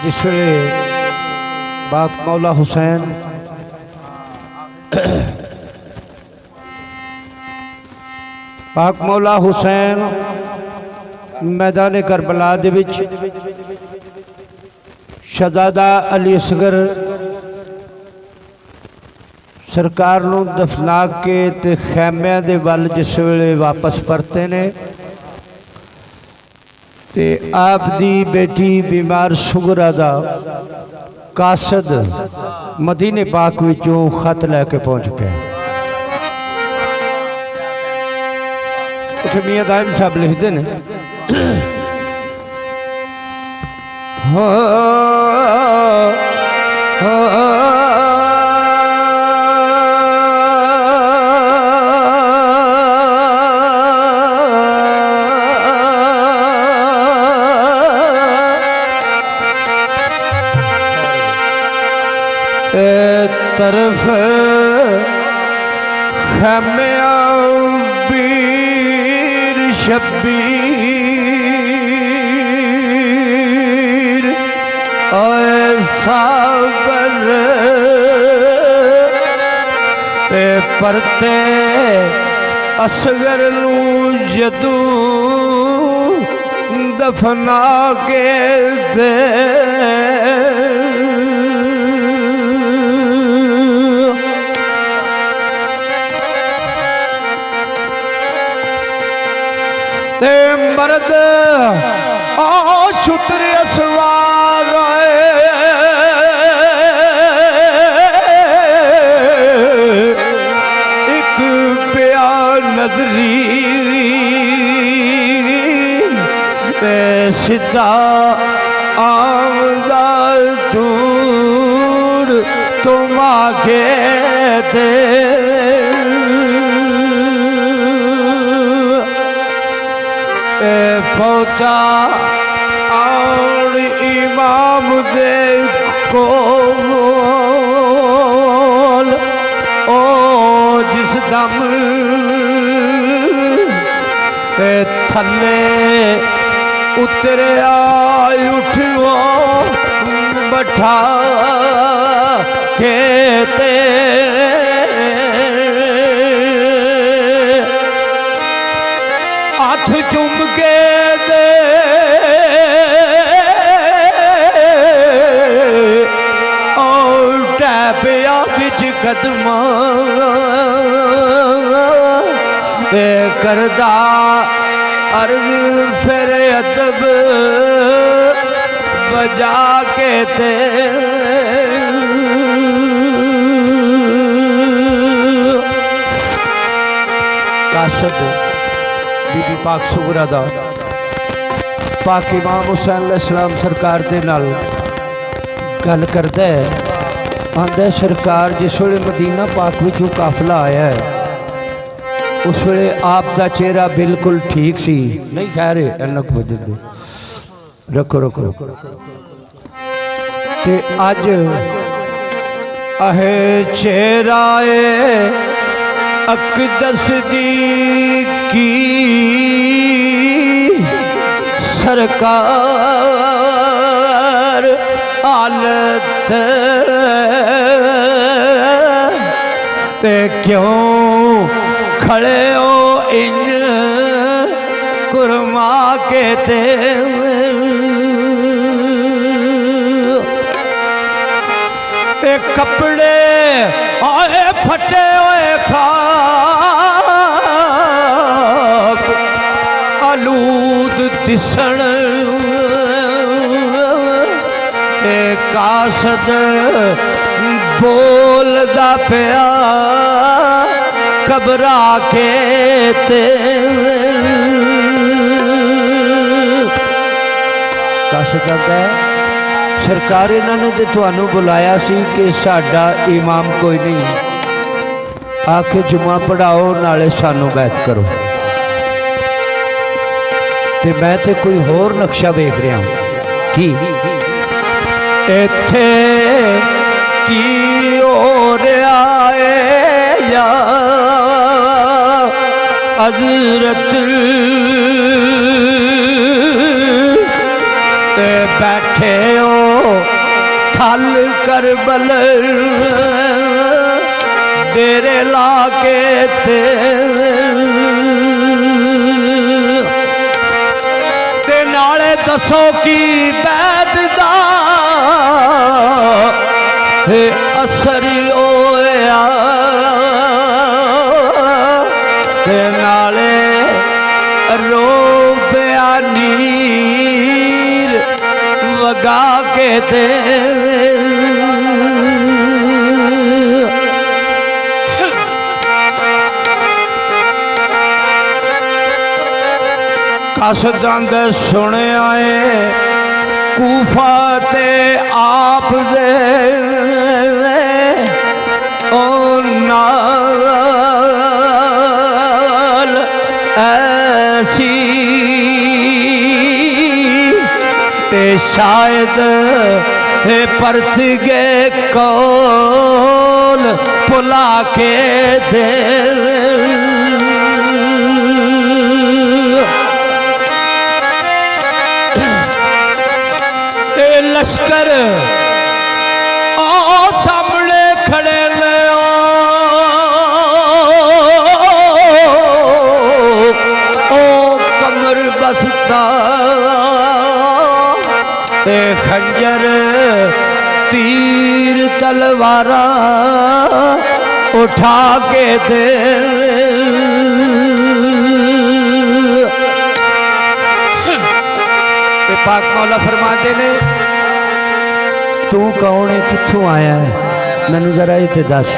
जिस वेले बाप मौला हुसैन पाक मौला हुसैन मैदान करबला दे विच शहजादा अली असगर सरकार नूं दफना के ते खैमिया दे वल जिस वेले वापस परते ने ते आप दी बेटी बीमार सुगरा दा कासद मदीने पाक विचों खत लैके पहुँच गया। उसे मियाँ दाइम साहब लिखते ने तरफ खैमिया बीर शब्बीर साबर परते असगर नूं जदूं दफना के दे मर्द छुटर सवार एक प्या नजरी सीधा आमदा दूर तुम आगे दे पहुँचा और इमाम देखो ओ जिस दम थले उतरे आय उठो बैठा के ते हाथ चुम के दे और टैपिया बिच कदमा करदा अर्ज फिर अदब बजा के ते कासद बीबी पाक सुगरा दा पाक इमाम हुसैन अलैहिस्सलाम सरकार दे नाल गल करदा है। आंदा सरकार जिस वेले मदीना पाक विचों काफिला आया है उस वेले आप दा चेहरा बिल्कुल ठीक सी नहीं। खैर इन्ना को बदल रखो रखो ते अज आहे चेहरा अकदस दी की सरकार हालत ते क्यों खड़े हो इन कुरमा के ते कपड़े आए फटे हुए खाक आलूद दिसण कासद बोलदा पिया घबरा के ते कासद कहता है सरकार इन्होंने तो तुहानू बुलाया सी कि साडा इमाम कोई नहीं, आके जुमा पढ़ाओ नाले सानू बैत करो। ते मैं तो कोई होर नक्शा वेख रहा हूँ कि इत्थे की हो रहा है या हज़रत बैठे हो थल करबल डेरे लाके ते नाले दसो की बैद दा असर होया ते नाले रो नीर वगा के दे कसदंद सुने आए कूफा ते आप दे ओ नाल ऐसी शायद परत गए कौन पुला के दे लश्कर ओ सामने खड़े ने ओ कमर बसता ते खंजर तीर तलवारा उठा के दे पाक मौला फरमाते ने तू कौन है कित्थों आया है मैनू जरा ये दस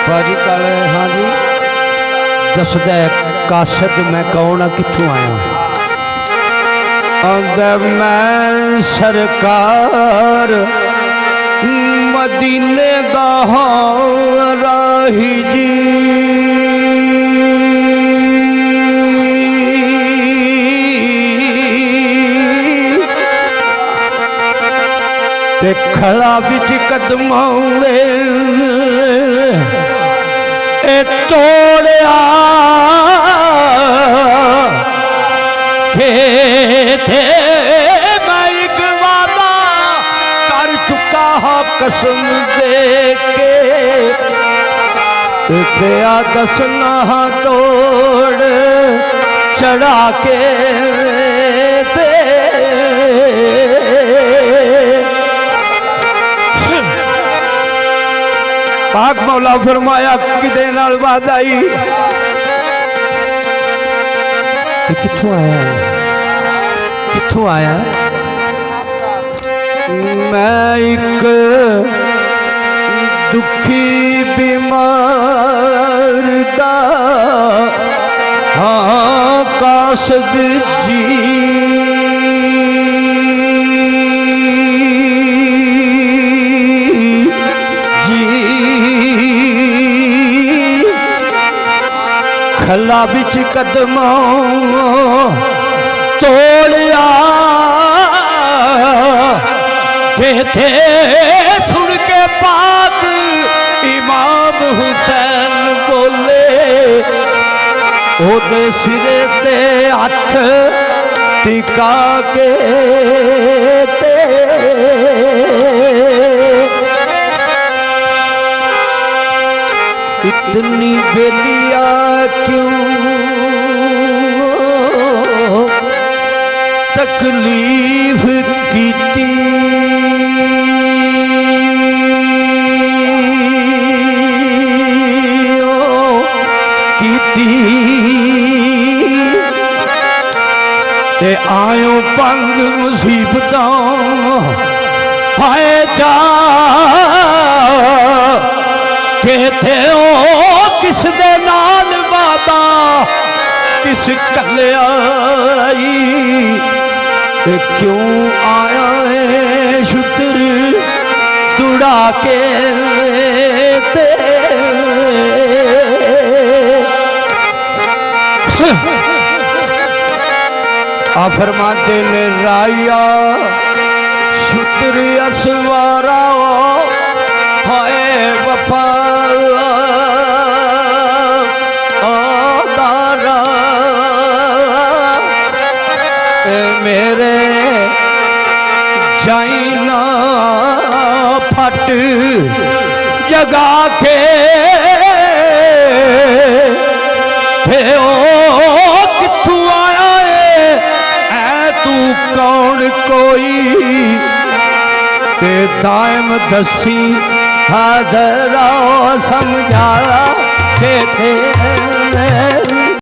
भाजी कल हाँ जी दसदा कासद मैं कौन हाँ कित्थों आया अगर मैं सरकार मदीने दा राही जी ते खड़ा बिच कदमां ए तोड़िया के थे मैं एक वादा कर चुका हाँ कसम दे के तेरा दसना तोड़ चढ़ा के पाक मौला फरमाया किदे नाल वादा आई कित्थों आया कित्थों आया मैं एक दुखी बीमार दा हाँ कासद जी खला बिच कदमों तोड़िया के थे सुन के पाक इमाम हुसैन बोले ओदे सिरे ते हथ टिका के इतनी बेलिया क्यों तकलीफ कीती ते आयो पंग मुसीबतों हाय जा के थे ओ किस दे नाल वादा किस कल्याई ते क्यों आया है शुतर दुड़ा के ते आ फरमाते ने राया शुतर असवारा हाय वफा मेरे तेरे जाई ना फट जगा के थे ओ किथू आया है तू कौन कोई ते दायम दसी हाजरा समझा के